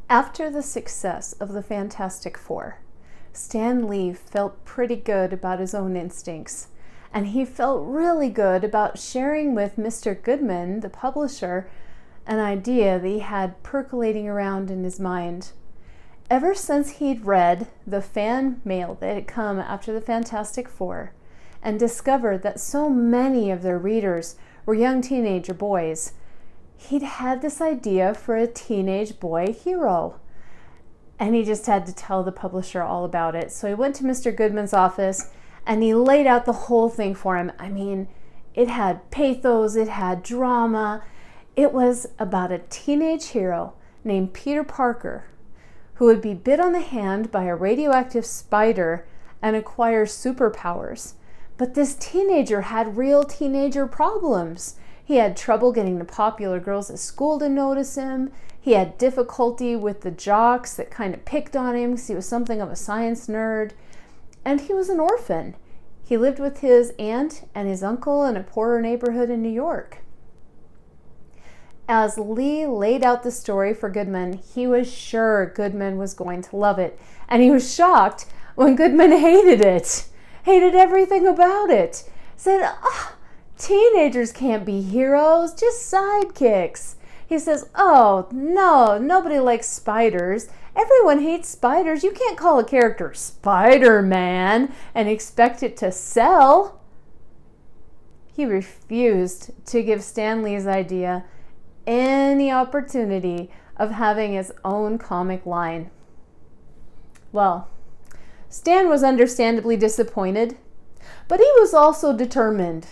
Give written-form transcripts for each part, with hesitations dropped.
After the success of the Fantastic Four, Stan Lee felt pretty good about his own instincts, and he felt really good about sharing with Mr. Goodman, the publisher, an idea that he had percolating around in his mind. Ever since he'd read the fan mail that had come after the Fantastic Four and discovered that so many of their readers were young teenager boys, he'd had this idea for a teenage boy hero. And he just had to tell the publisher all about it. So he went to Mr. Goodman's office and he laid out the whole thing for him. I mean, it had pathos, it had drama. It was about a teenage hero named Peter Parker who would be bit on the hand by a radioactive spider and acquire superpowers. But this teenager had real teenager problems. He had trouble getting the popular girls at school to notice him. He had difficulty with the jocks that kind of picked on him because he was something of a science nerd. And he was an orphan. He lived with his aunt and his uncle in a poorer neighborhood in New York. As Lee laid out the story for Goodman, he was sure Goodman was going to love it. And he was shocked when Goodman hated it. Hated everything about it. Said, teenagers can't be heroes, just sidekicks. He says, oh, no, nobody likes spiders. Everyone hates spiders. You can't call a character Spider-Man and expect it to sell. He refused to give Stan Lee's idea any opportunity of having his own comic line. Well, Stan was understandably disappointed, but he was also determined.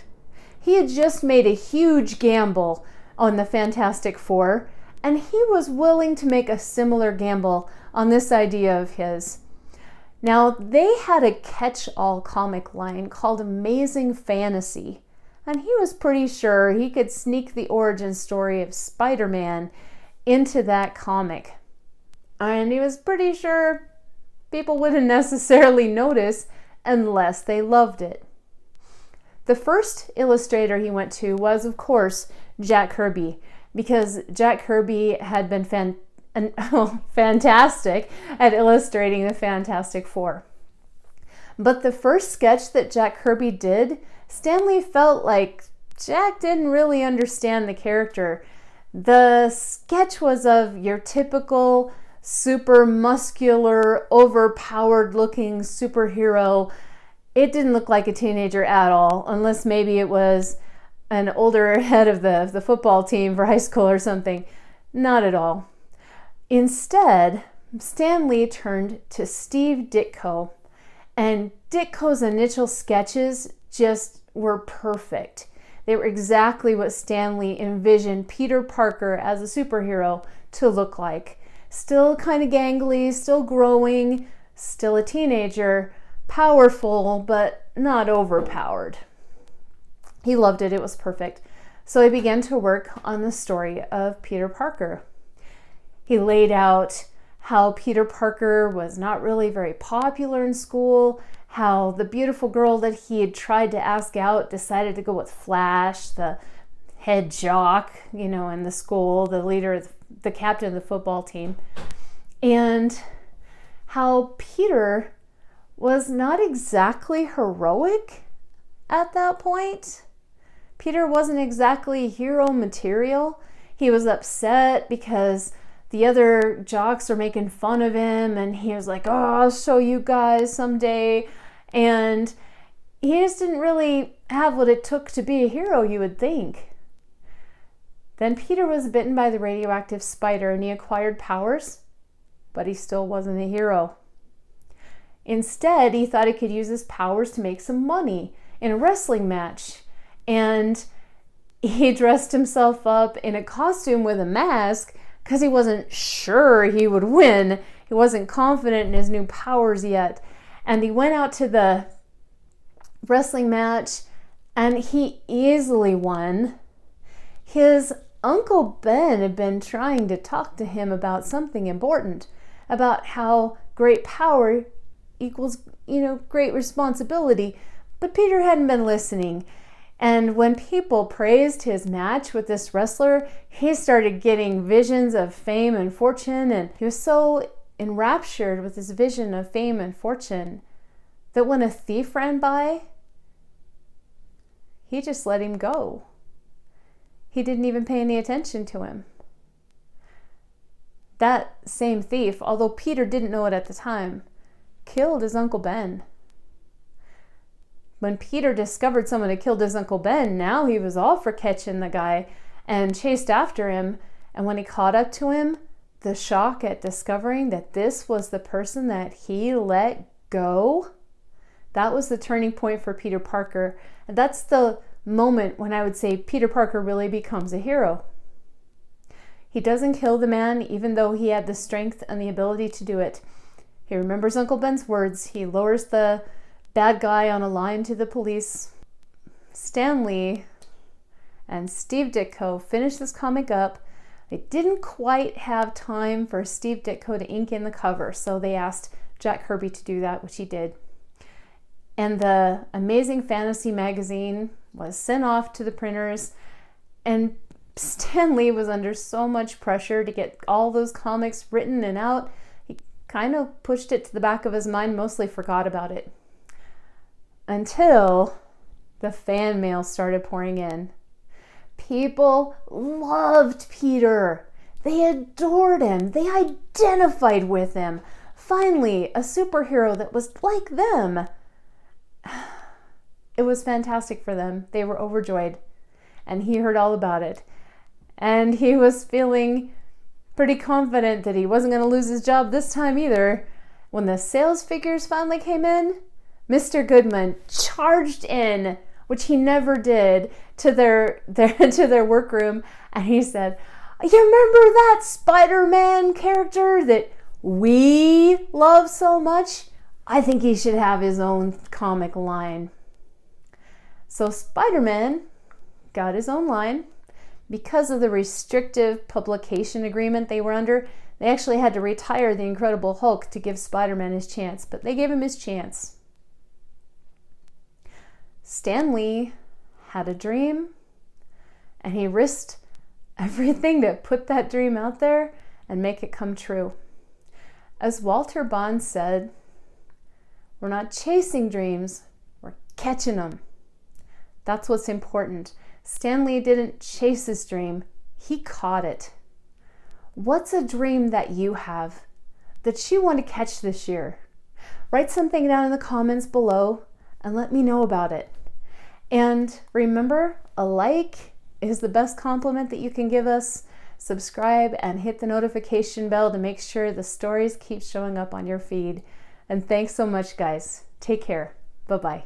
He had just made a huge gamble on the Fantastic Four, and he was willing to make a similar gamble on this idea of his. Now, they had a catch-all comic line called Amazing Fantasy, and he was pretty sure he could sneak the origin story of Spider-Man into that comic. And he was pretty sure people wouldn't necessarily notice unless they loved it. The first illustrator he went to was, of course, Jack Kirby, because Jack Kirby had been fantastic at illustrating the Fantastic Four. But the first sketch that Jack Kirby did, Stan Lee felt like Jack didn't really understand the character. The sketch was of your typical super muscular, overpowered looking superhero. It didn't look like a teenager at all, unless maybe it was an older head of the football team for high school or something. Not at all. Instead, Stan Lee turned to Steve Ditko, and Ditko's initial sketches just were perfect. They were exactly what Stan Lee envisioned Peter Parker as a superhero to look like. Still kind of gangly, still growing, still a teenager, powerful, but not overpowered. He loved it. It was perfect. So he began to work on the story of Peter Parker. He laid out how Peter Parker was not really very popular in school, how the beautiful girl that he had tried to ask out decided to go with Flash, the head jock, in the school, the leader, the captain of the football team, and how Peter was not exactly heroic at that point. Peter wasn't exactly hero material. He was upset because the other jocks are making fun of him, and he was like, I'll show you guys someday. And he just didn't really have what it took to be a hero, you would think. Then Peter was bitten by the radioactive spider and he acquired powers, but he still wasn't a hero. Instead, he thought he could use his powers to make some money in a wrestling match. And he dressed himself up in a costume with a mask because he wasn't sure he would win. He wasn't confident in his new powers yet. And he went out to the wrestling match and he easily won. His Uncle Ben had been trying to talk to him about something important, about how great power equals, great responsibility. But Peter hadn't been listening. And when people praised his match with this wrestler, he started getting visions of fame and fortune, and he was so enraptured with his vision of fame and fortune that when a thief ran by, he just let him go. He didn't even pay any attention to him. That same thief, although Peter didn't know it at the time, killed his Uncle Ben. When Peter discovered someone had killed his Uncle Ben, now he was all for catching the guy and chased after him. And when he caught up to him, the shock at discovering that this was the person that he let go, that was the turning point for Peter Parker. And that's the moment when I would say Peter Parker really becomes a hero. He doesn't kill the man, even though he had the strength and the ability to do it. He remembers Uncle Ben's words. He lowers the bad guy on a line to the police. Stan Lee and Steve Ditko finished this comic up. They didn't quite have time for Steve Ditko to ink in the cover, so they asked Jack Kirby to do that, which he did. And the Amazing Fantasy magazine was sent off to the printers, and Stan Lee was under so much pressure to get all those comics written and out, he kind of pushed it to the back of his mind, mostly forgot about it. Until the fan mail started pouring in. People loved Peter. They adored him. They identified with him. Finally, a superhero that was like them. It was fantastic for them. They were overjoyed. And he heard all about it. And he was feeling pretty confident that he wasn't going to lose his job this time either. When the sales figures finally came in, Mr. Goodman charged in, which he never did, to their workroom, and he said, "You remember that Spider-Man character that we love so much? I think he should have his own comic line." So Spider-Man got his own line. Because of the restrictive publication agreement they were under, they actually had to retire the Incredible Hulk to give Spider-Man his chance, but they gave him his chance. Stan Lee had a dream, and he risked everything to put that dream out there and make it come true. As Walter Bond said, we're not chasing dreams, we're catching them. That's what's important. Stan Lee didn't chase his dream, he caught it. What's a dream that you have that you want to catch this year? Write something down in the comments below and let me know about it. And remember, a like is the best compliment that you can give us. Subscribe and hit the notification bell to make sure the stories keep showing up on your feed. And thanks so much, guys. Take care. Bye-bye.